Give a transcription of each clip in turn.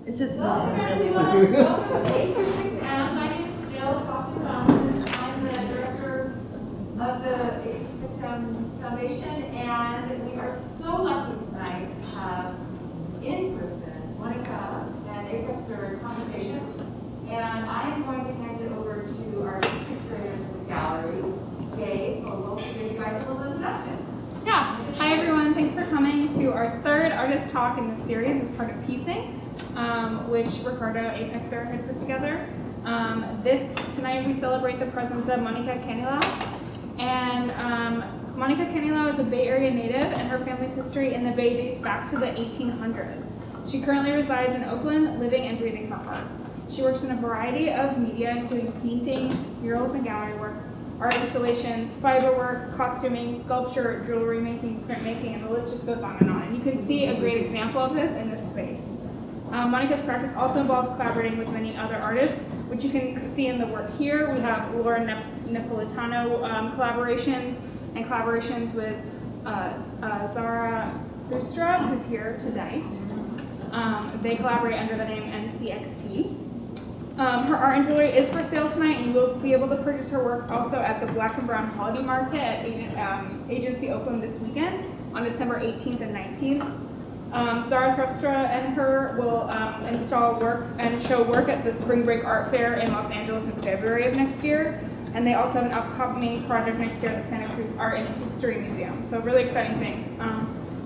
It's just Welcome really everyone. Welcome to 836M. My name is Jill Foster-Johnson. I'm the director of the 836M Foundation, and we are so lucky tonight to have in person Monica and Apexer conversation. And I am going to hand it over to our assistant curator of the gallery, Jay Fogel, to give you guys a little introduction. Yeah, hi everyone, thanks for coming to our third artist talk in this series as part of Piecing, which Ricardo Apexer had put together. Tonight we celebrate the presence of Monica Canilao. And Monica Canilao is a Bay Area native, and her family's history in the Bay dates back to the 1800s. She currently resides in Oakland, living and breathing her heart. She works in a variety of media, including painting, murals and gallery work, art installations, fiber work, costuming, sculpture, jewelry making, printmaking, and the list just goes on. And you can see a great example of this in this space. Monica's practice also involves collaborating with many other artists, which you can see in the work here. We have Laura Napolitano collaborations and collaborations with Zara Thustra, who's here tonight. They collaborate under the name MCXT. Her art and jewelry is for sale tonight, and you will be able to purchase her work also at the Black and Brown Holiday Market at Agency Oakland this weekend on December 18th and 19th. Zara Thustra and her will install work and show work at the Spring Break Art Fair in Los Angeles in February of next year. And they also have an upcoming project next year at the Santa Cruz Art and History Museum. So really exciting things.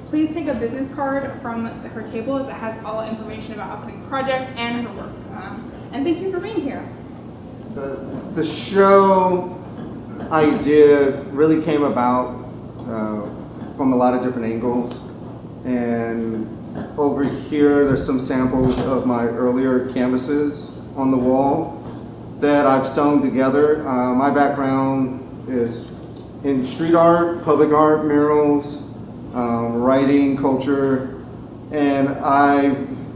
Please take a business card from her table, as it has all information about upcoming projects and her work. And thank you for being here. The show idea really came about from a lot of different angles. And over here, there's some samples of my earlier canvases on the wall that I've sewn together. My background is in street art, public art, murals, writing, culture, and I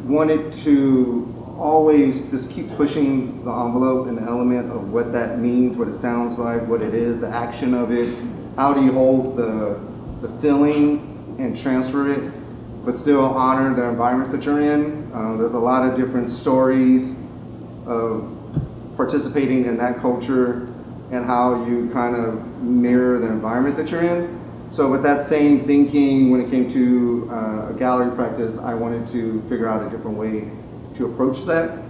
wanted to always just keep pushing the envelope and the element of what that means, what it sounds like, what it is, the action of it. How do you hold the feeling and transfer it, but still honor the environments that you're in? There's a lot of different stories of participating in that culture and how you kind of mirror the environment that you're in. So with that same thinking, when it came to a gallery practice, I wanted to figure out a different way to approach that.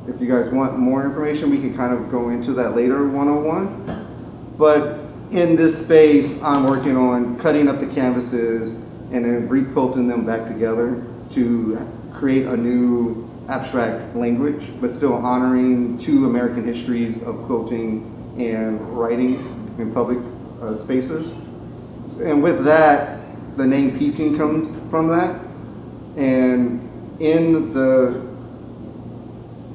If you guys want more information, we can kind of go into that later one-on-one. But in this space, I'm working on cutting up the canvases and then re-quilting them back together to create a new abstract language, but still honoring two American histories of quilting and writing in public spaces. And with that, the name Piecing comes from that. And in the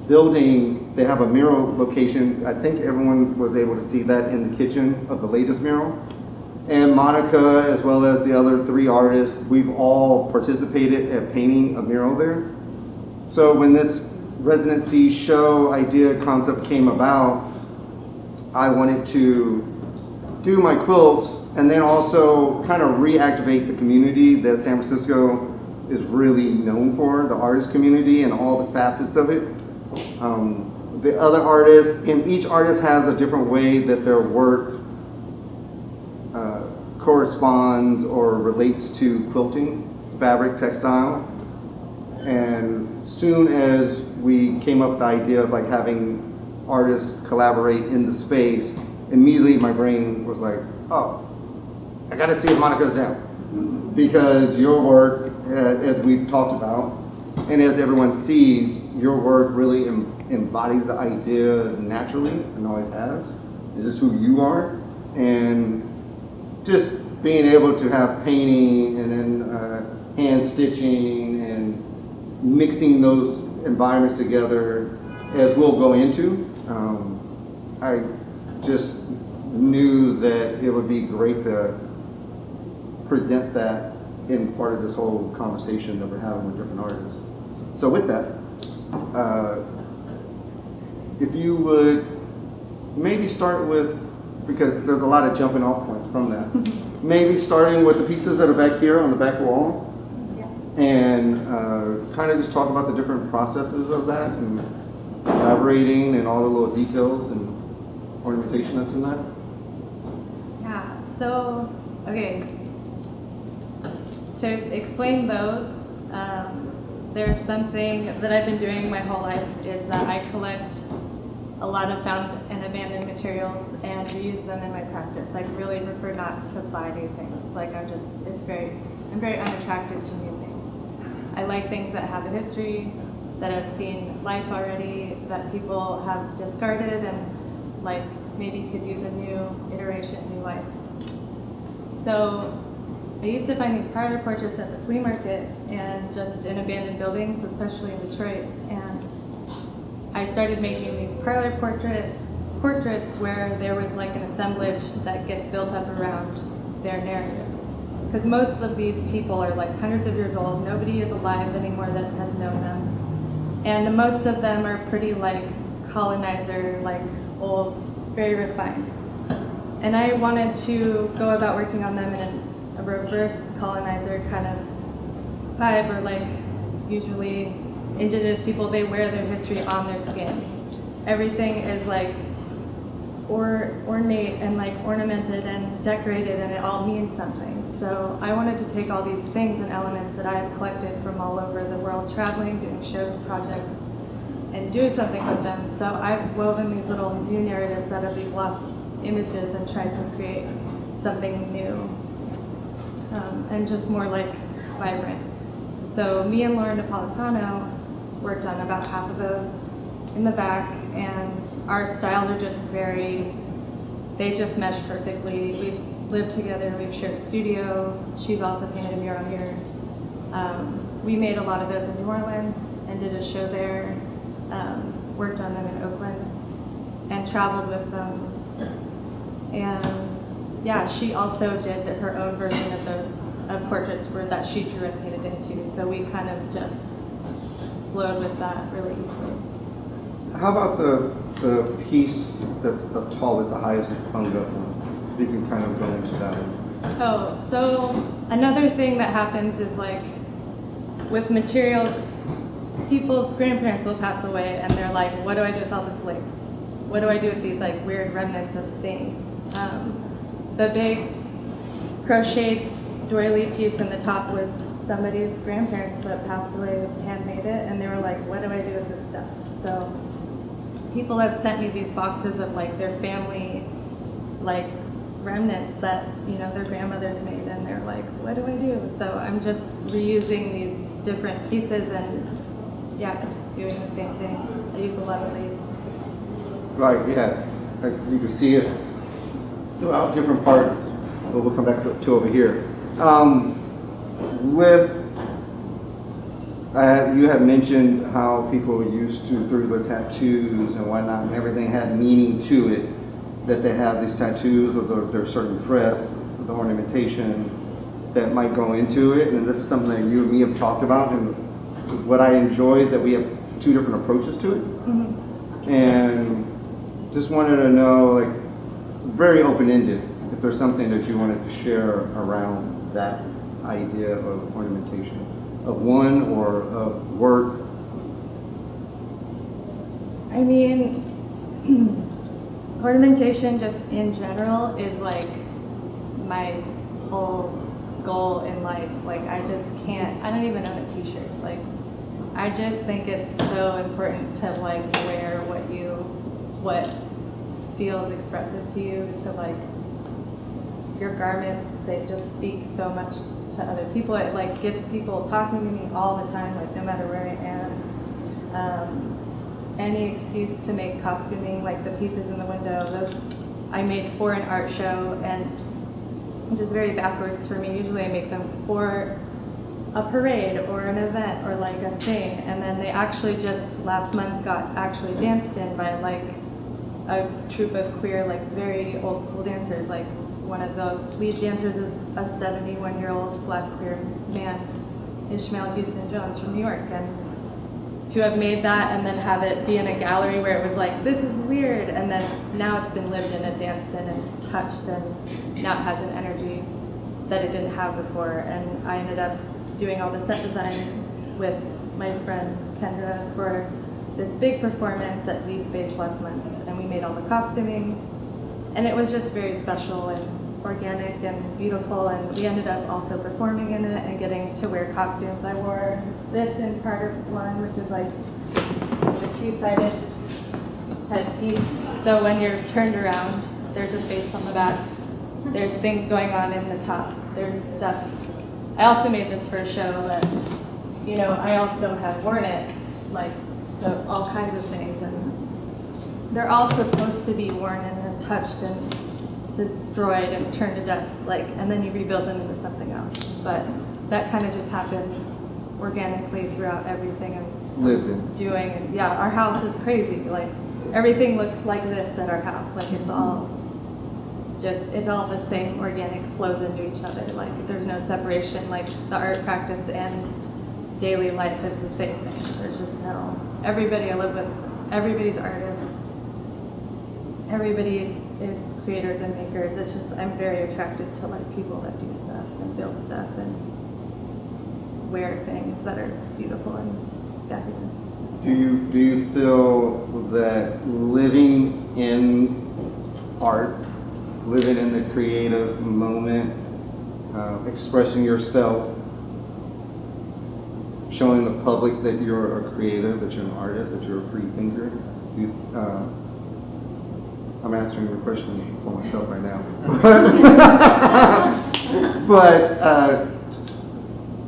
building, they have a mural location. I think everyone was able to see that in the kitchen of the latest mural. And Monica, as well as the other three artists, we've all participated at painting a mural there. So when this residency show idea concept came about, I wanted to do my quilts and then also kind of reactivate the community that San Francisco is really known for, the artist community and all the facets of it. The other artists, and each artist has a different way that their work corresponds or relates to quilting, fabric, textile. And soon as we came up with the idea of like having artists collaborate in the space, immediately my brain was like, oh, I gotta see if Monica's down. Because your work, as we've talked about, and as everyone sees, your work really embodies the idea naturally and always has. This is who you are. And just being able to have painting and then hand stitching and mixing those environments together as we'll go into, I just knew that it would be great to present that in part of this whole conversation that we're having with different artists. So with that, if you would maybe start with, because there's a lot of jumping off points from that, maybe starting with the pieces that are back here on the back wall. Yeah. and kind of just talk about the different processes of that and elaborating and all the little details and ornamentation that's in that. Yeah, so, okay, to explain those, there's something that I've been doing my whole life is that I collect a lot of found and abandoned materials and reuse them in my practice. I really prefer not to buy new things. Like I'm very unattracted to new things. I like things that have a history, that have seen life already, that people have discarded and like maybe could use a new iteration, new life. So I used to find these parlor portraits at the flea market and just in abandoned buildings, especially in Detroit. And I started making these parlor portraits where there was like an assemblage that gets built up around their narrative. Because most of these people are like hundreds of years old. Nobody is alive anymore that has known them. And most of them are pretty like colonizer, like old, very refined. And I wanted to go about working on them in a reverse colonizer kind of vibe, or like usually indigenous people, they wear their history on their skin. Everything is like ornate and like ornamented and decorated, and it all means something. So I wanted to take all these things and elements that I've collected from all over the world, traveling, doing shows, projects, and do something with them. So I've woven these little new narratives out of these lost images and tried to create something new and just more like vibrant. So me and Lauren Napolitano worked on about half of those in the back, and our styles are just they just mesh perfectly. We've lived together, we've shared a studio. She's also painted a mural here. We made a lot of those in New Orleans and did a show there, worked on them in Oakland, and traveled with them. And yeah, she also did her own version of those portraits that she drew and painted into. So we kind of just flowed with that really easily. How about the piece that's up tall with the highest hung up? If you can kind of go into that one. Oh, so another thing that happens is like with materials, people's grandparents will pass away and they're like, what do I do with all this lace? What do I do with these like weird remnants of things? The big crocheted doily piece in the top was somebody's grandparents that passed away, handmade it, and they were like, what do I do with this stuff? So people have sent me these boxes of like their family like remnants that, you know, their grandmothers made, and they're like, what do I do? So I'm just reusing these different pieces and yeah, doing the same thing. I use a lot of lace. Right, yeah. Like you can see it throughout different parts. But we'll come back to over here. You have mentioned how people used to, through their tattoos and whatnot, and everything had meaning to it, that they have these tattoos or their certain dress, the ornamentation that might go into it. And this is something that you and me have talked about. And what I enjoy is that we have two different approaches to it. Mm-hmm. And just wanted to know, like, very open-ended, if there's something that you wanted to share around that idea of ornamentation, of one or of work. I mean, ornamentation just in general is like my whole goal in life. Like I don't even own a t-shirt. Like I just think it's so important to like wear what feels expressive to you, to like your garments, they just speak so much to other people. It like gets people talking to me all the time, like no matter where I am. Any excuse to make costuming, like the pieces in the window, those I made for an art show, and which is very backwards for me. Usually I make them for a parade or an event or like a thing, and then they actually just last month got actually danced in by like a troupe of queer, like very old school dancers. Like one of the lead dancers is a 71-year-old black queer man, Ishmael Houston Jones from New York, and to have made that and then have it be in a gallery where it was like, this is weird, and then now it's been lived in and danced in and touched, and now it has an energy that it didn't have before. And I ended up doing all the set design with my friend Kendra for this big performance at Z Space last month, and we made all the costuming, and it was just very special and organic and beautiful, and we ended up also performing in it and getting to wear costumes. I wore this in part of one, which is like the two-sided headpiece, so when you're turned around, there's a face on the back, there's things going on in the top, there's stuff. I also made this for a show, but you know, I also have worn it like to all kinds of things, and they're all supposed to be worn and then touched and destroyed and turned to dust, like, and then you rebuild them into something else. But that kind of just happens organically throughout everything I'm Lived in. doing. And yeah, our house is crazy. Like, everything looks like this at our house. Like, it's all the same organic, flows into each other. Like, there's no separation. Like, the art practice and daily life is the same thing. There's just no, everybody I live with, everybody's artists. Everybody is creators and makers. It's just, I'm very attracted to like people that do stuff and build stuff and wear things that are beautiful and fabulous. Do you feel that living in art, living in the creative moment, expressing yourself, showing the public that you're a creative, that you're an artist, that you're a free thinker, I'm answering your question for myself right now. But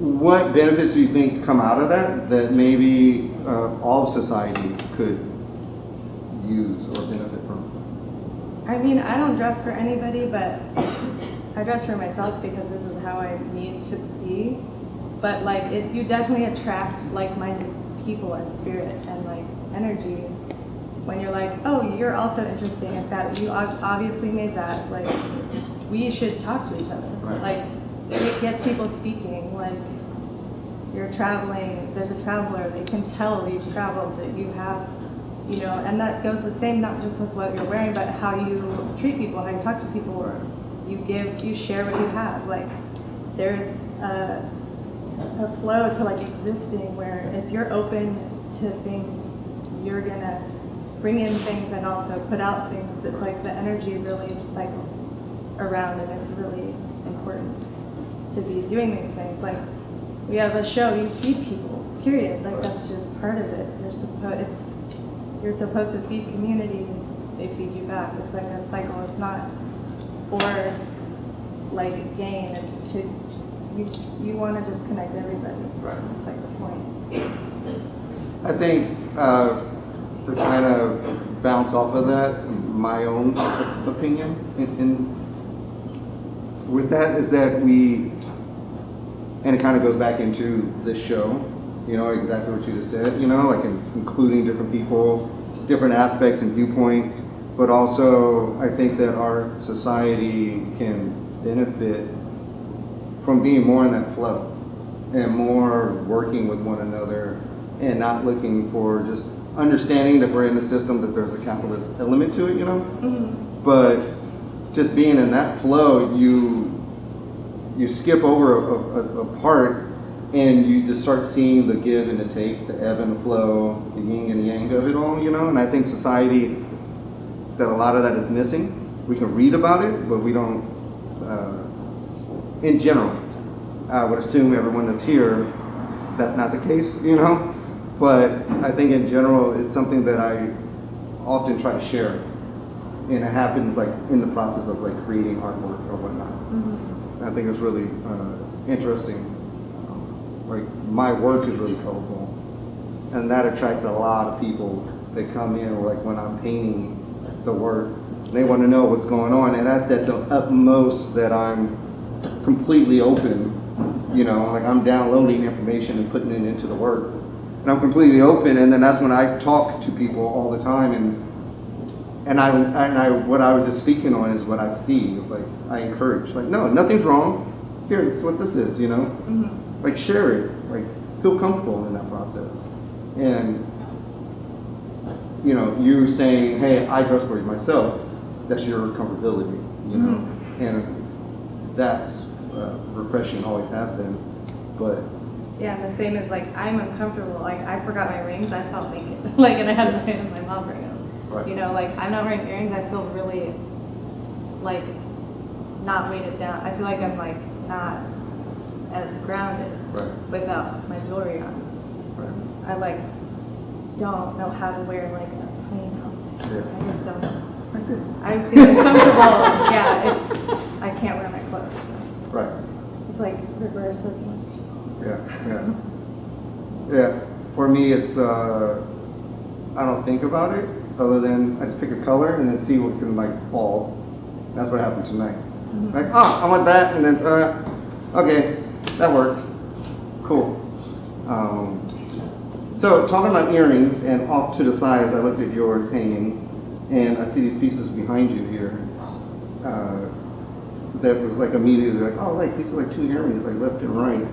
what benefits do you think come out of that maybe all of society could use or benefit from? I mean, I don't dress for anybody, but I dress for myself because this is how I need to be. But like, you definitely attract like-minded people and spirit and like energy. When you're like, oh, you're also interesting in fact, you obviously made that, like, we should talk to each other. Right. Like, it gets people speaking, like, you're traveling, there's a traveler, they can tell you've traveled, that you have, you know, and that goes the same not just with what you're wearing, but how you treat people, how you talk to people, or you share what you have. Like, there's a flow to like existing where if you're open to things, you're gonna bring in things and also put out things. It's like the energy really cycles around, and it's really important to be doing these things. Like, we have a show, you feed people, period. Like, that's just part of it. You're supposed to feed community, they feed you back. It's like a cycle. It's not for like gain, it's to, you want to just connect everybody. Right. It's like the point. I think to kind of bounce off of that, my own opinion with that is that and it kind of goes back into this show, you know, exactly what you just said, you know, like including different people, different aspects and viewpoints, but also I think that our society can benefit from being more in that flow and more working with one another and not looking for just understanding that we're in a system, that there's a capitalist element to it, you know? Mm-hmm. But just being in that flow, you skip over a part and you just start seeing the give and the take, the ebb and the flow, the yin and yang of it all, you know? And I think society, that a lot of that is missing. We can read about it, but we don't, in general, I would assume everyone that's here, that's not the case, you know? But I think in general, it's something that I often try to share. And it happens like in the process of like creating artwork or whatnot. Mm-hmm. I think it's really interesting. Like, my work is really colorful. And that attracts a lot of people that come in, like when I'm painting the work, they want to know what's going on. And that's at the utmost that I'm completely open. You know, like I'm downloading information and putting it into the work. And I'm completely open, and then that's when I talk to people all the time, and I what I was just speaking on is what I see. Like, I encourage, like, no, nothing's wrong. Here, this is what this is, you know. Mm-hmm. Like, share it, like, feel comfortable in that process. And you know, you saying, hey, I dress for myself. That's your comfortability, you know, mm-hmm. And that's refreshing, always has been. But Yeah, and the same as like I'm uncomfortable. Like I forgot my rings, I felt naked. Like and I had to have my mom bring them. Right. You know, like I'm not wearing earrings, I feel really like not weighted down. I feel like I'm like not as grounded Right. without my jewelry on. Right. I like don't know how to wear like a plain outfit. Yeah. I just don't know. I did. I feel uncomfortable. Yeah, if I can't wear my clothes. So. Right. It's like reverse of most people. Yeah. Yeah. For me, it's I don't think about it other than I just pick a color and then see what can like fall. That's what happened tonight. Like, oh, I want that, and then okay, that works. Cool. So talking about earrings, and off to the side as I looked at yours hanging, and I see these pieces behind you here. That was like immediately like, oh, like these are like two earrings, like left and right.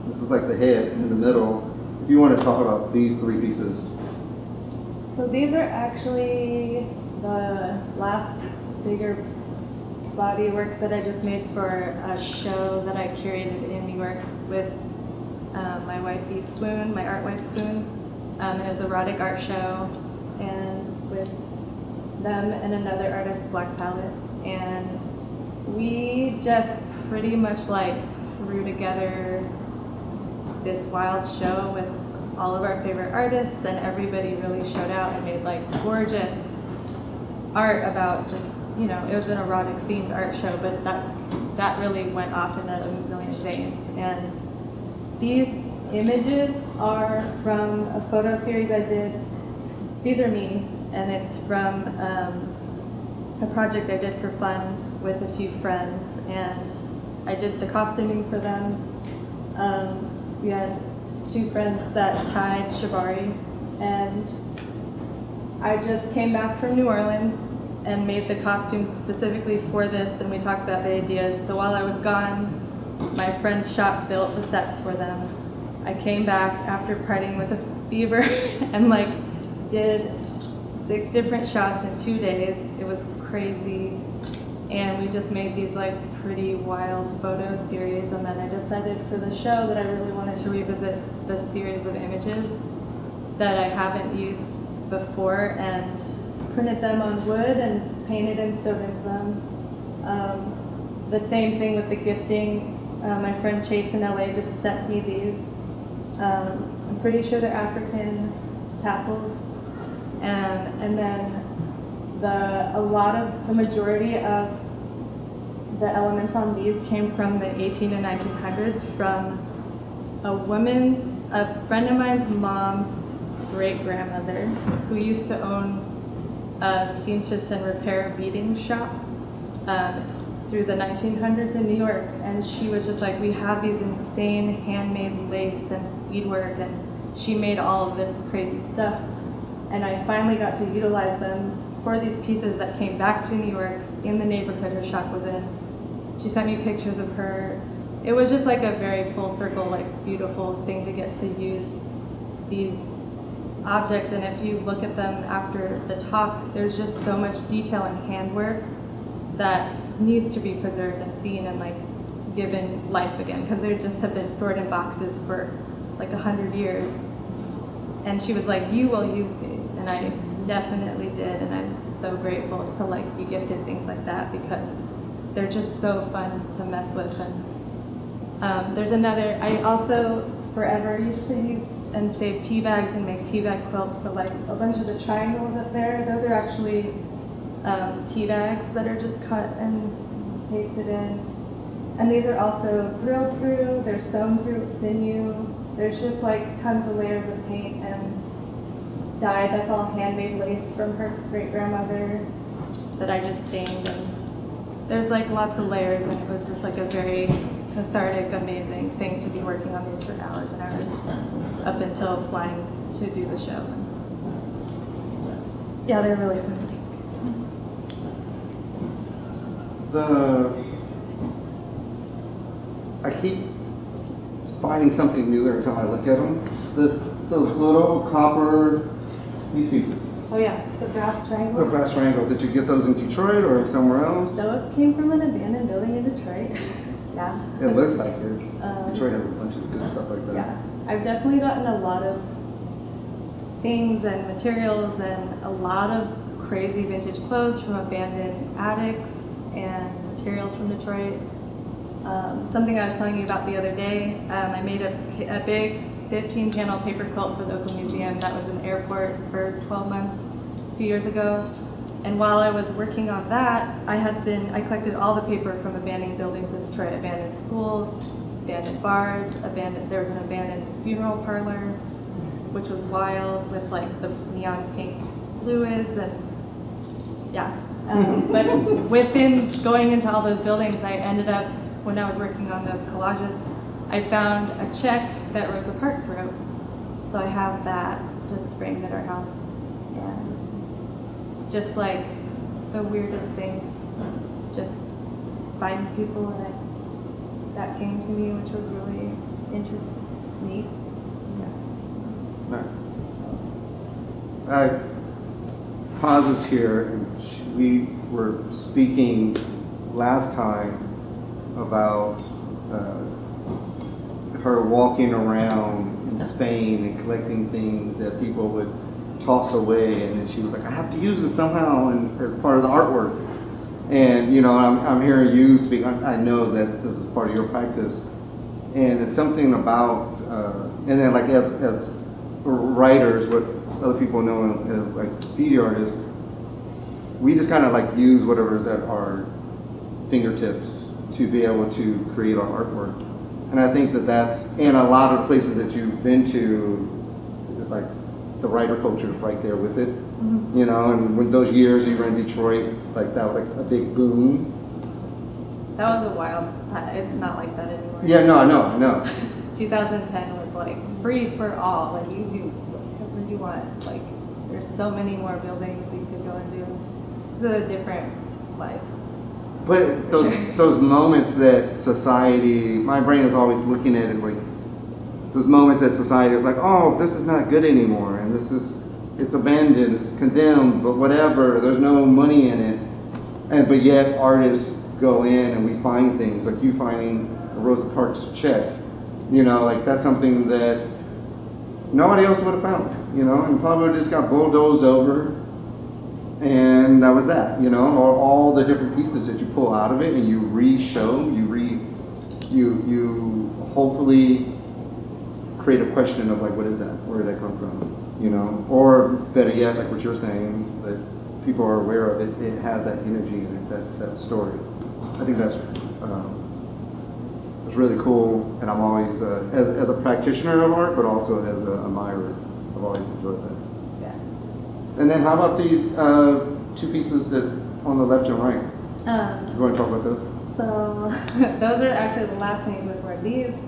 This is like the head in the middle. If you want to talk about these three pieces. So these are actually the last bigger body work that I just made for a show that I curated in New York with my wifey Swoon, my art wife Swoon. It was an erotic art show, and with them and another artist, Black Palette, and we just pretty much like threw together this wild show with all of our favorite artists, and everybody really showed out and made like gorgeous art about just, you know, it was an erotic themed art show, but that really went off in a million veins. And these images are from a photo series I did. These are me, and it's from a project I did for fun with a few friends, and I did the costuming for them. We had two friends that tied shibari, and I just came back from New Orleans and made the costumes specifically for this, and we talked about the ideas. So while I was gone, my friend's shop built the sets for them. I came back after partying with a fever and like did 6 different shots in 2 days. It was crazy. And we just made these like pretty wild photo series, and then I decided for the show that I really wanted to revisit this series of images that I haven't used before and printed them on wood and painted and sewed into them. The same thing with the gifting. My friend Chase in LA just sent me these. I'm pretty sure they're African tassels. And then the majority of the elements on these came from the 18 and 1900s from a friend of mine's mom's great-grandmother who used to own a seamstress and repair beading shop through the 1900s in New York, and she was just like, we have these insane handmade lace and beadwork, and she made all of this crazy stuff, and I finally got to utilize them for these pieces that came back to New York in the neighborhood her shop was in. She sent me pictures of her. It was just like a very full circle, like beautiful thing to get to use these objects, and if you look at them after the talk, there's just so much detail and handwork that needs to be preserved and seen and like given life again, because they just have been stored in boxes for like 100 years. And she was like, you will use these, and I definitely did, and I'm so grateful to like be gifted things like that because they're just so fun to mess with. And there's another, I also forever used to use and save tea bags and make tea bag quilts. So like a bunch of the triangles up there, those are actually tea bags that are just cut and pasted in. And these are also drilled through, they're sewn through with sinew. There's just like tons of layers of paint and dye. That's all handmade lace from her great-grandmother that I just stained. And there's like lots of layers, and it was just like a very cathartic, amazing thing to be working on these for hours and hours up until flying to do the show. Yeah, they're really fun. I keep finding something new every time I look at them. Those little copper, these pieces. Oh yeah, the brass The triangles. brass triangle. Did you get those in Detroit or somewhere else? Those came from an abandoned building in Detroit. Yeah. It looks like it. Detroit has a bunch of good and stuff like that. Yeah, I've definitely gotten a lot of things and materials and a lot of crazy vintage clothes from abandoned attics and materials from Detroit. Something I was telling you about the other day, I made a big 15-panel paper quilt for the Oakland Museum that was in the airport for 12 months a few years ago. And while I was working on that, I collected all the paper from abandoned buildings in Detroit, abandoned schools, abandoned bars, there was an abandoned funeral parlor, which was wild with like the neon pink fluids and yeah. But within going into all those buildings, I ended up, when I was working on those collages, I found a check that Rosa Parks wrote. So I have that just framed at our house. And just like the weirdest things, just finding people, and that came to me, which was really interesting, neat. Yeah. Pauses here. And we were speaking last time about her walking around in Spain and collecting things that people would toss away, and then she was like, I have to use it somehow and as part of the artwork. And you know, I'm hearing you speak. I know that this is part of your practice, and it's something about and then like as writers, what other people know as like graffiti artists, we just kind of like use whatever is at our fingertips to be able to create our artwork. And I think that that's, in a lot of places that you've been to, it's like the writer culture is right there with it. Mm-hmm. You know, and when those years you were in Detroit, like that was like a big boom. That was a wild time. It's not like that anymore. Yeah, no, I know. 2010 was like free for all. Like you do whatever you want. Like there's so many more buildings you could go and do. It's a different life. But those moments that society, my brain is always looking at it like those moments that society is like, oh, this is not good anymore, and it's abandoned, it's condemned, but whatever, there's no money in it, but yet artists go in and we find things like you finding a Rosa Parks check, you know, like that's something that nobody else would have found, you know, and probably just got bulldozed over. And that was that, you know, or all the different pieces that you pull out of it and you re-show, you hopefully create a question of like, what is that? Where did that come from? You know, or better yet, like what you're saying, that people are aware of it. It has that energy in it, that story. I think that's it's really cool, and I'm always as a practitioner of art, but also as an admirer, I've always enjoyed that. And then how about these two pieces that on the left and right? You want to talk about those? So those are actually the last paintings before these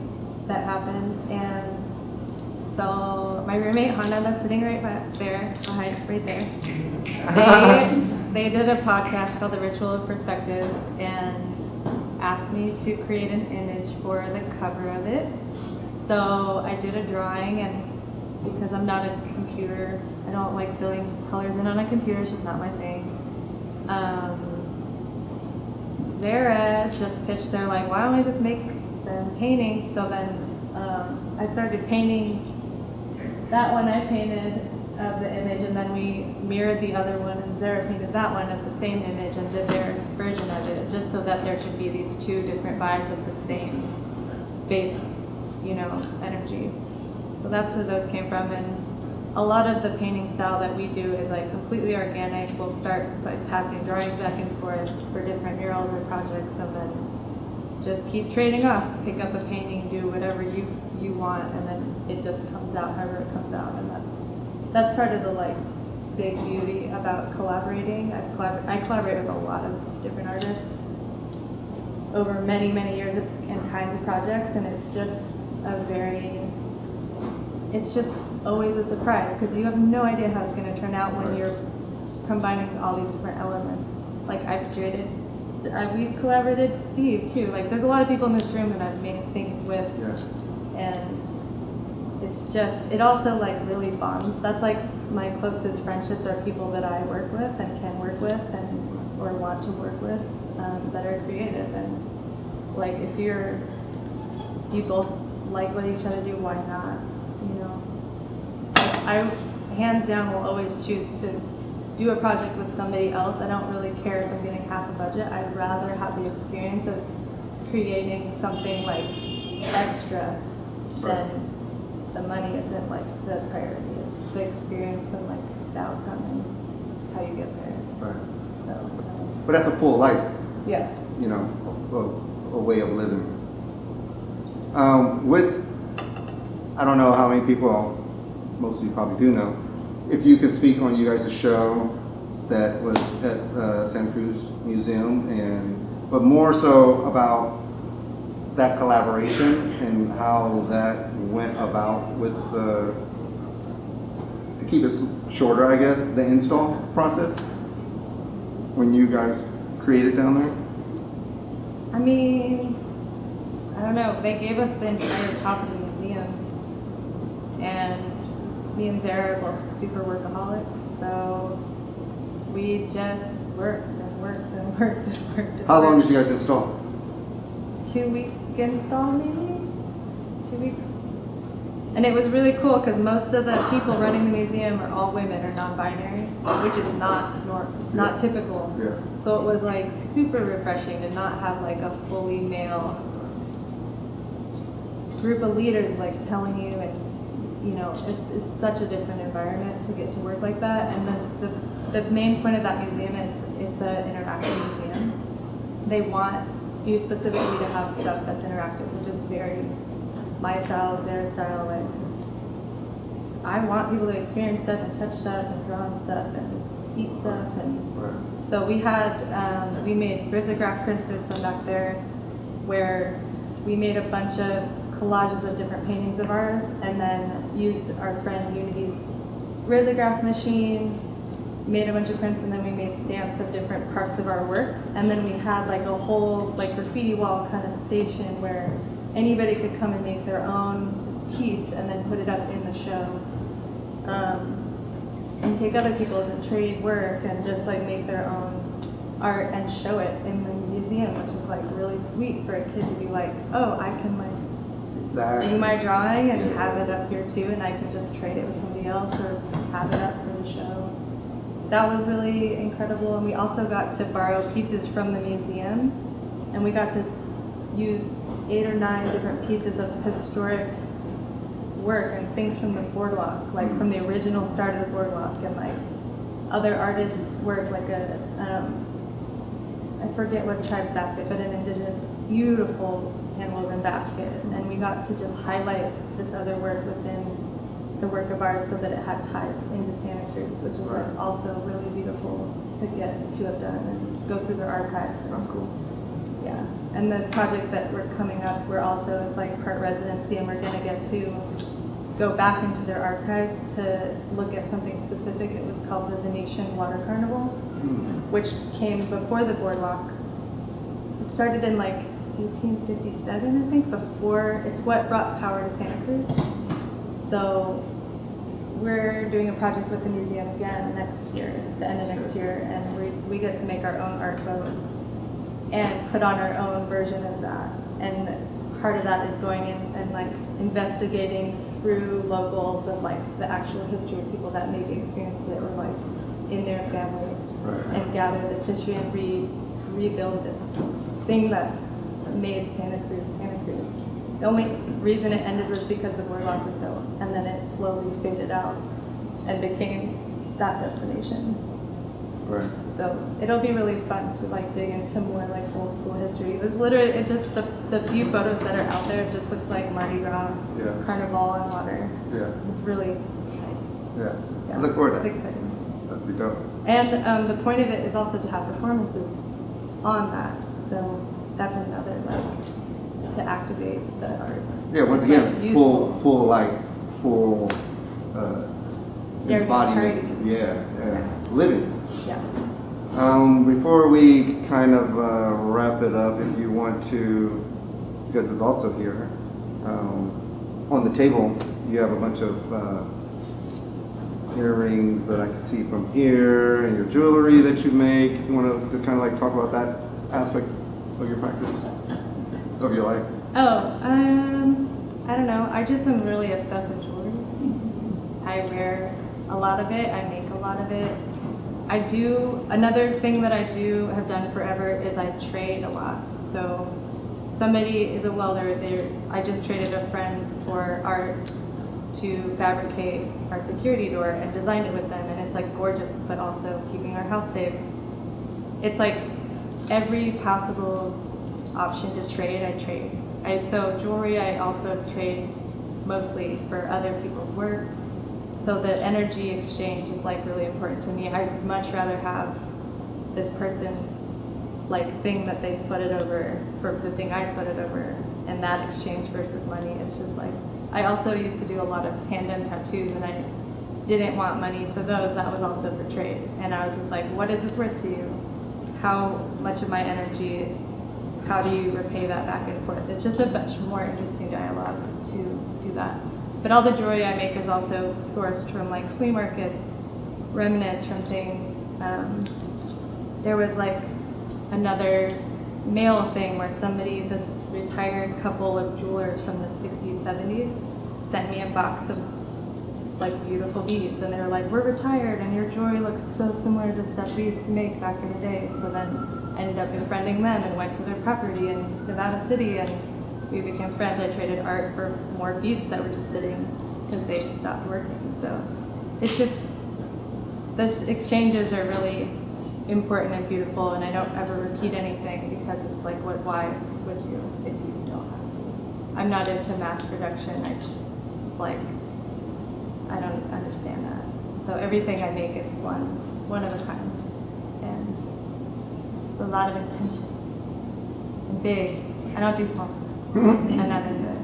that happened. And so my roommate Hannah, that's sitting right back there, right there, they did a podcast called The Ritual of Perspective and asked me to create an image for the cover of it. So I did a drawing, and because I'm not a computer, I don't like filling colors in on a computer, it's just not my thing. Zara just pitched, they're like, why don't we just make them paintings? So then I started painting that one I painted of the image, and then we mirrored the other one, and Zara painted that one of the same image and did their version of it, just so that there could be these two different vibes of the same base, you know, energy. So that's where those came from, and a lot of the painting style that we do is like completely organic. We'll start by passing drawings back and forth for different murals or projects, and then just keep trading off. Pick up a painting, do whatever you want, and then it just comes out however it comes out, and that's part of the like big beauty about collaborating. I collaborate with a lot of different artists over many years and kinds of projects, and it's just it's just always a surprise because you have no idea how it's going to turn out when you're combining all these different elements. Like we've collaborated with Steve too. Like there's a lot of people in this room that I've made things with, and it's just, it also like really bonds. That's like my closest friendships are people that I work with and can work with or want to work with that are creative. And like if you both like what each other do, why not? You know, I hands down will always choose to do a project with somebody else. I don't really care if I'm getting half a budget. I'd rather have the experience of creating something like extra than the money isn't like the priority. It's the experience and like the outcome and how you get there. Right. So, But that's a full life, yeah. you know, a way of living. I don't know how many people, most of you probably do know, if you could speak on you guys' show that was at Santa Cruz Museum, but more so about that collaboration and how that went about with to keep it shorter, I guess, the install process when you guys created down there? I mean, I don't know. They gave us the entire top of the museum, and me and Zara are both super workaholics, so we just worked and worked and worked and worked. And How long worked. did you guys install? 2-week install, maybe 2 weeks. And it was really cool because most of the people running the museum are all women or non-binary, which is not typical. Yeah. So it was like super refreshing to not have like a fully male group of leaders like telling you, and you know, it's such a different environment to get to work like that. And then the main point of that museum is it's an interactive museum. They want you specifically to have stuff that's interactive, which is very my style, their style. Like, I want people to experience stuff and touch stuff and draw on stuff and eat stuff. And so we had, we made risograph prints. There's some back there where we made a bunch of collages of different paintings of ours and then used our friend Unity's risograph machine, made a bunch of prints, and then we made stamps of different parts of our work. And then we had like a whole like graffiti wall kind of station where anybody could come and make their own piece and then put it up in the show. And take other people's and trade work and just like make their own art and show it in the museum, which is like really sweet for a kid to be like, oh, I can like do my drawing and have it up here too, and I can just trade it with somebody else or have it up for the show. That was really incredible. And we also got to borrow pieces from the museum, and we got to use 8 or 9 different pieces of historic work and things from the boardwalk, like from the original start of the boardwalk, and like other artists' work, like I forget what tribe's basket, but an indigenous beautiful hand-woven basket. And we got to just highlight this other work within the work of ours so that it had ties into Santa Cruz, which is like also really beautiful to get to have done and go through their archives. That's cool. Yeah, and the project that we're coming up, we're also, it's like part residency, and we're gonna get to go back into their archives to look at something specific. It was called the Venetian Water Carnival, which came before the boardwalk. It started in like 1857, I think, before, it's what brought power to Santa Cruz. So we're doing a project with the museum again next year, at the end of next year, and we get to make our own art boat and put on our own version of that. And part of that is going in and like investigating through locals of like the actual history of people that maybe experienced it or like in their family, and gather this history and rebuild this thing that made Santa Cruz Santa Cruz. The only reason it ended was because the boardwalk was built, and then it slowly faded out and became that destination. Right. So it'll be really fun to like dig into more like old school history. It was literally, it just, the few photos that are out there, it just looks like Mardi Gras, Carnival on water. Yeah. It's really, Yeah. I look forward to that. It's exciting. That'd be dope. And the point of it is also to have performances on that. So that's another like to activate the art. Yeah. Once It's, again, like, useful. full embodiment. Yeah. Living. Yeah. Before we kind of wrap it up, if you want to, because it's also here, on the table, you have a bunch of earrings that I can see from here, and your jewelry that you make. If you want to just kind of like talk about that aspect of your practice, of your life. Oh, I don't know, I just am really obsessed with jewelry. I wear a lot of it, I make a lot of it. Another thing that I have done forever is I trade a lot. So somebody is a welder, I just traded a friend for art to fabricate our security door and designed it with them, and it's like gorgeous, but also keeping our house safe. It's like every possible option to trade, I trade. I sew jewelry, I also trade mostly for other people's work. So the energy exchange is like really important to me. I'd much rather have this person's like thing that they sweated over for the thing I sweated over, and that exchange versus money. It's just like, I also used to do a lot of hand-done tattoos, and I didn't want money for those. That was also for trade. And I was just like, what is this worth to you? How much of my energy, how do you repay that back and forth? It's just a much more interesting dialogue to do that. But all the jewelry I make is also sourced from like flea markets, remnants from things. There was like another mail thing where this retired couple of jewelers from the 60s, 70s sent me a box of like beautiful beads, and they were like, we're retired and your jewelry looks so similar to stuff we used to make back in the day. So then I ended up befriending them and went to their property in Nevada City, and we became friends. I traded art for more beads that were just sitting because they stopped working. So it's just, those exchanges are really important and beautiful, and I don't ever repeat anything because it's like, why would you if you don't have to? I'm not into mass production. It's like, I don't understand that. So everything I make is one of a kind, and a lot of intention, and big. I don't do small stuff. I'm not into it.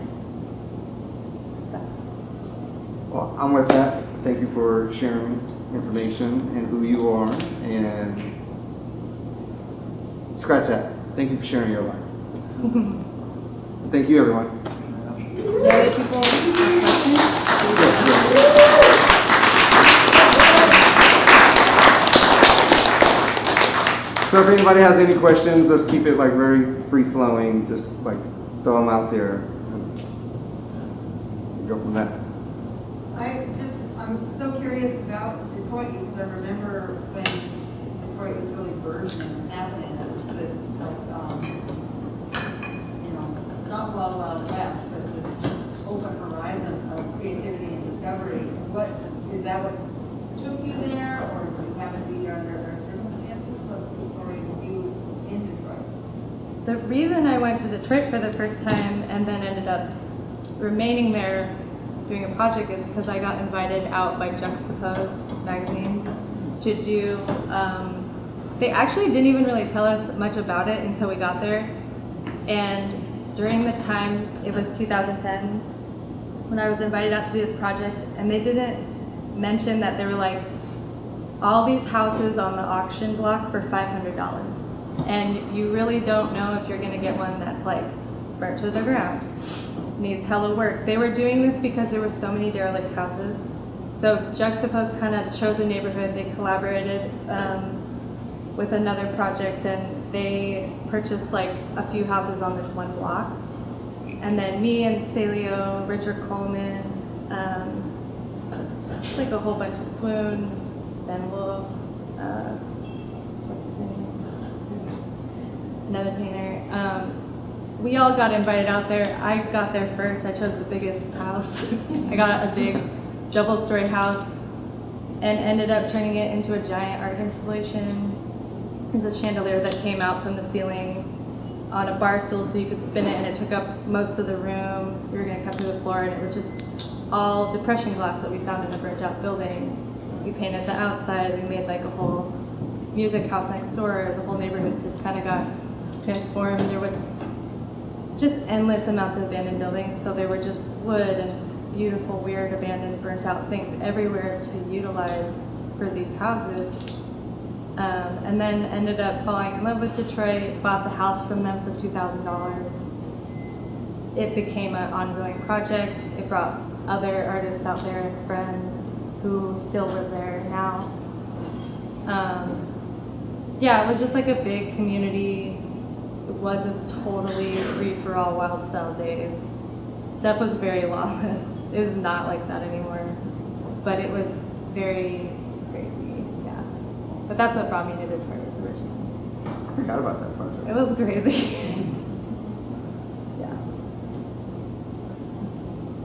Well, I'm with that. Thank you for sharing information and who you are, and scratch that. Thank you for sharing your life. Thank you, everyone. Do other people have questions? So if anybody has any questions, let's keep it like very free flowing. Just like throw them out there and go from that. I'm so curious about Detroit because I remember when Detroit was really bursting and was happening. It was this, not Wild Wild West, but this open horizon of creativity and discovery. Is that what took you there, or did you happen to be there under other circumstances? What's the story of you in Detroit? The reason I went to Detroit for the first time and then ended up remaining there doing a project is because I got invited out by Juxtapose magazine to do, they actually didn't even really tell us much about it until we got there. And during the time, it was 2010, when I was invited out to do this project, and they didn't mention that there were like all these houses on the auction block for $500. And you really don't know if you're gonna get one that's like burnt to the ground, needs hella work. They were doing this because there were so many derelict houses. So Juxtapose kind of chose a neighborhood. They collaborated with another project, and they purchased like a few houses on this one block. And then me and Celio, Richard Coleman, like a whole bunch of Swoon, Ben Wolf, what's his name? Another painter. We all got invited out there. I got there first. I chose the biggest house. I got a big double-story house and ended up turning it into a giant art installation. There's a chandelier that came out from the ceiling on a bar stool so you could spin it, and it took up most of the room. We were going to cut through the floor, and it was just all depression glass that we found in a burnt-out building. We painted the outside. We made like a whole music house next door. The whole neighborhood just kind of got transformed. There was just endless amounts of abandoned buildings, so there were just wood and beautiful, weird, abandoned, burnt-out things everywhere to utilize for these houses. And then ended up falling in love with Detroit, bought the house from them for $2,000. It became an ongoing project. It brought other artists out there and friends who still live there now. Yeah, it was just like a big community. It wasn't totally free-for-all wild style days. stuff was very lawless. It is not like that anymore. But it was very crazy, yeah. But that's what brought me to Detroit originally. I forgot about that project. It was crazy. Yeah.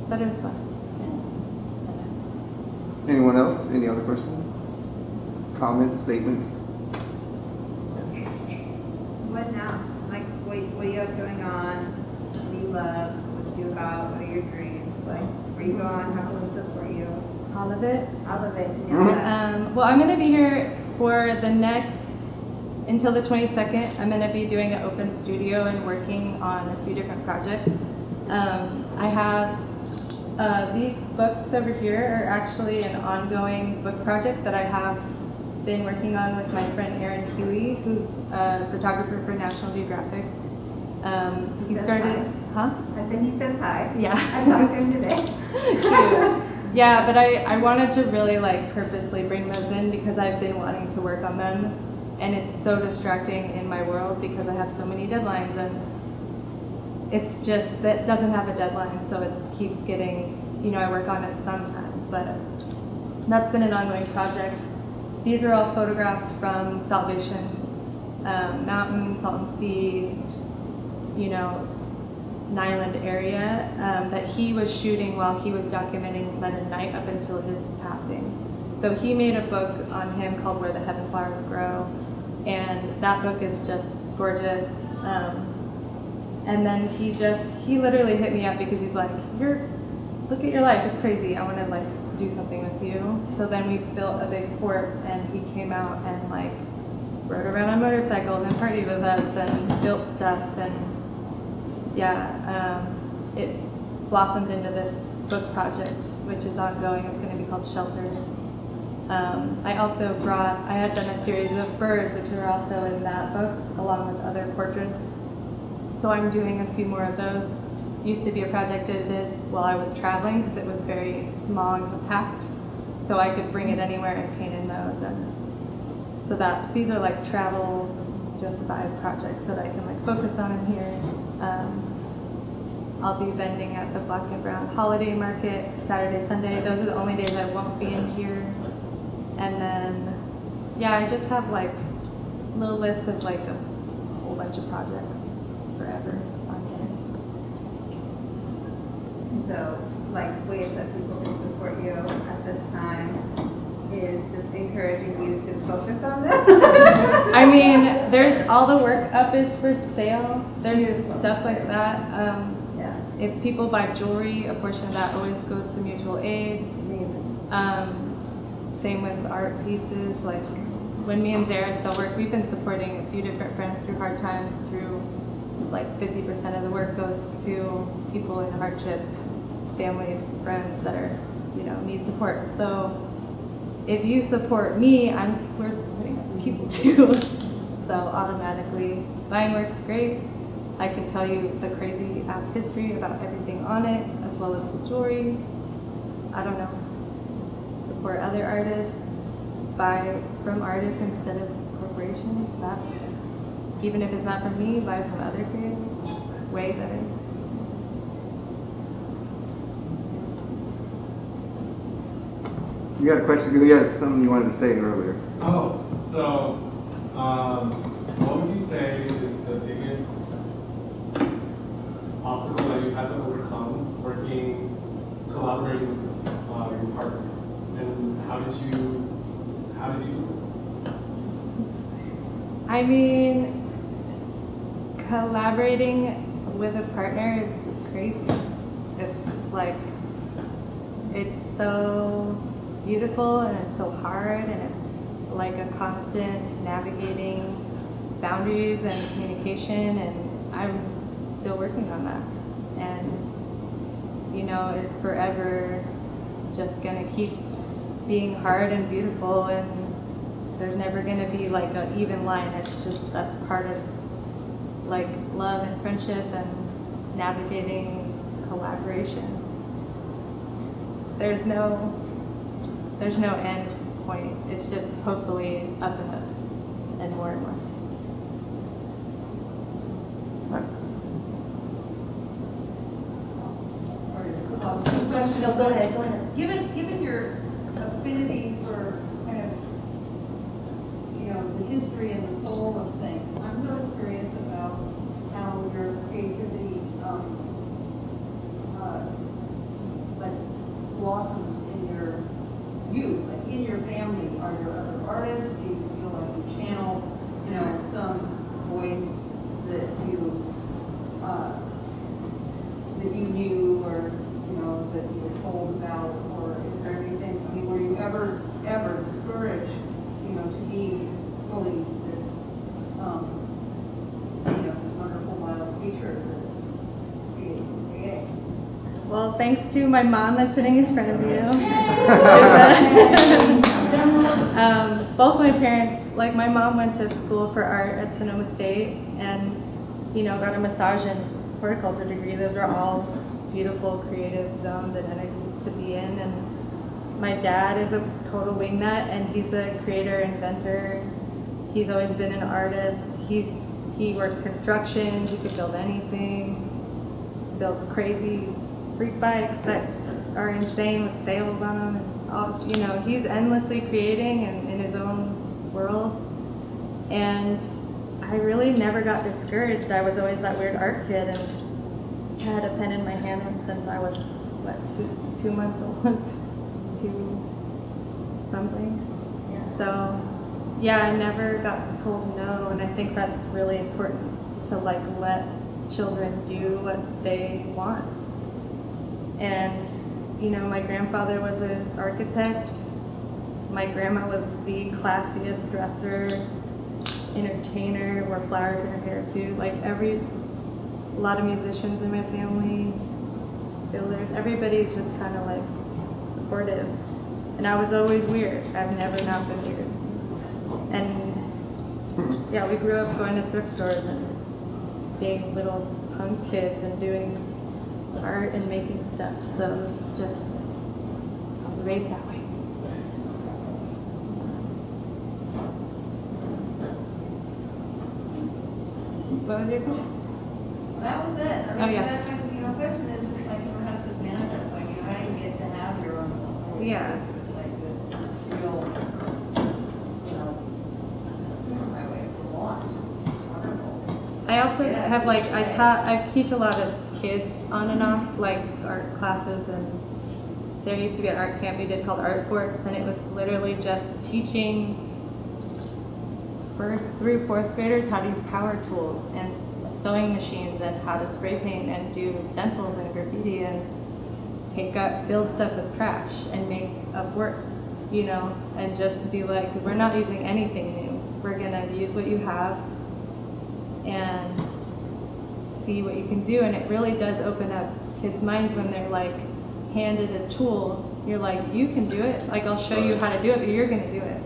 But it was fun. Anyone else? Any other questions? Comments, statements? What now? Like, what you have going on? What do you love? What do you do about? What are your dreams? Like, where you going? How can we support you? All of it. All of it. Yeah. Well, I'm going to be here for the next, until the 22nd. I'm going to be doing an open studio and working on a few different projects. I have these books over here are actually an ongoing book project that I have been working on with my friend Aaron Huey, who's a photographer for National Geographic. He started, huh? I said he says hi. Yeah. I talked to him today. Cute. Yeah, but I wanted to really like purposely bring those in because I've been wanting to work on them, and it's so distracting in my world because I have so many deadlines, and it's just that doesn't have a deadline, so it keeps getting, you know, I work on it sometimes, but that's been an ongoing project. These are all photographs from Salvation Mountain, Salton Sea, you know, Nyland area that he was shooting while he was documenting Leonard Knight up until his passing. So he made a book on him called Where the Heaven Flowers Grow, and that book is just gorgeous. And then he literally hit me up because he's like, look at your life, it's crazy, I want to like do something with you. So then we built a big fort, and he came out and like rode around on motorcycles and partied with us and built stuff, and yeah, it blossomed into this book project, which is ongoing. It's going to be called Shelter. I had done a series of birds, which are also in that book, along with other portraits. So I'm doing a few more of those. Used to be a project I did while I was traveling because it was very small and compact, so I could bring it anywhere and paint in those. And so that these are like travel just vibe projects that I can like focus on in here. I'll be vending at the Black and Brown Holiday Market Saturday, Sunday. Those are the only days I won't be in here. And then, yeah, I just have like a little list of like a whole bunch of projects forever on And so, like, ways that people can support you at this time is just encouraging you to focus on them. here. I mean, there's all the work up is for sale. There's Beautiful. stuff like that. Yeah, If people buy jewelry, a portion of that always goes to mutual aid. amazing. Same with art pieces. Like when me and Zara still work, we've been supporting a few different friends through hard times. Through like 50% of the work goes to people in hardship, families, friends that are, you know, need support. So if you support me, we're supporting other people too. So automatically, buying work's great. I can tell you the crazy ass history about everything on it, as well as the jewelry. I don't know. Support other artists. Buy from artists instead of corporations. That's, even if it's not from me, buy from other creators. It's way better. You got a question? You had something you wanted to say earlier. Oh, so what would you say is the biggest obstacle that you had to overcome collaborating with your partner? And how did you do I mean, collaborating with a partner is crazy. It's like, it's so beautiful and it's so hard, and it's like a constant navigating boundaries and communication, and I'm still working on that. And, you know, it's forever just gonna keep being hard and beautiful, and there's never gonna be like an even line. It's just, that's part of like love and friendship and navigating collaborations. There's no end point. It's just hopefully up and up and more and more. ahead, go ahead. Given your affinity for kind of, the history and the soul of things, I'm really curious about how your creativity, like blossomed in your youth, like in your family. Are there other artists? Do you feel like you channel, some voice that you knew, or that you were told about, or is there anything? I mean, were you ever discouraged, to be fully this, this wonderful wild creature that creates? Well, thanks to my mom that's sitting in front of you. Both my parents, like my mom went to school for art at Sonoma State and, got a massage and horticulture degree. Those are all beautiful creative zones and energies to be in. And my dad is a total wingnut, and he's a creator, inventor. He's always been an artist. He worked construction. He could build anything. Builds crazy freak bikes that are insane with sails on them. And all, he's endlessly creating and in his own world. And I really never got discouraged. I was always that weird art kid, and had a pen in my hand since I was, two months old, 2 something. Yeah. So, yeah, I never got told no, and I think that's really important to let children do what they want. And, my grandfather was an architect. My grandma was the classiest dresser, entertainer, wore flowers in her hair too. A lot of musicians in my family, builders, everybody's just kind of supportive. And I was always weird. I've never not been weird. And yeah, we grew up going to thrift stores and being little punk kids and doing art and making stuff. So it was just, I was raised that way. What was your question? That was it. I mean, Oh, yeah. the question is just how does it manifest? How do you get to have your own voice? Yeah. It's like this real, superhighway for launch. It's wonderful. I also have I teach a lot of kids on and off, art classes, and there used to be an art camp we did called Art Forts, and it was literally just teaching 1st through 4th graders how to use power tools and sewing machines and how to spray paint and do stencils and graffiti and build stuff with trash and make a fort, and just be we're not using anything new. We're gonna use what you have and see what you can do. And it really does open up kids' minds when they're handed a tool. You're you can do it. I'll show you how to do it, but you're gonna do it.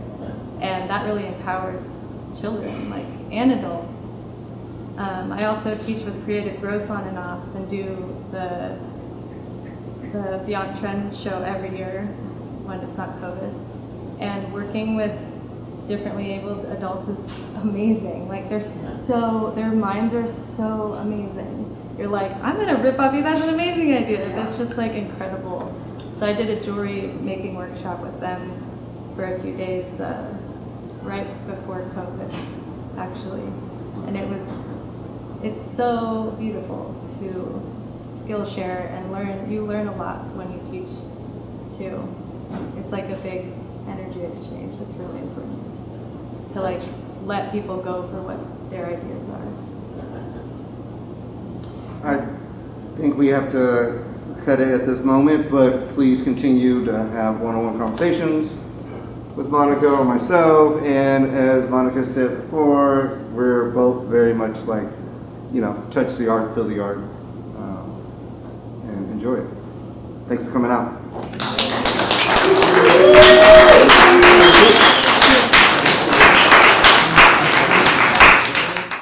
And that really empowers children, and adults. I also teach with Creative Growth on and off, and do the Beyond Trend show every year when it's not COVID. And working with differently abled adults is amazing. Their minds are so amazing. You're I'm gonna rip off, you guys an amazing idea. That's just incredible. So I did a jewelry making workshop with them for a few days, right before COVID, actually. And it's so beautiful to skill share and learn. You learn a lot when you teach too. It's a big energy exchange. It's really important to let people go for what their ideas are. I think we have to cut it at this moment, but please continue to have one-on-one conversations with Monica or myself. And as Monica said before, we're both very much touch the art, feel the art, and enjoy it. Thanks for coming out.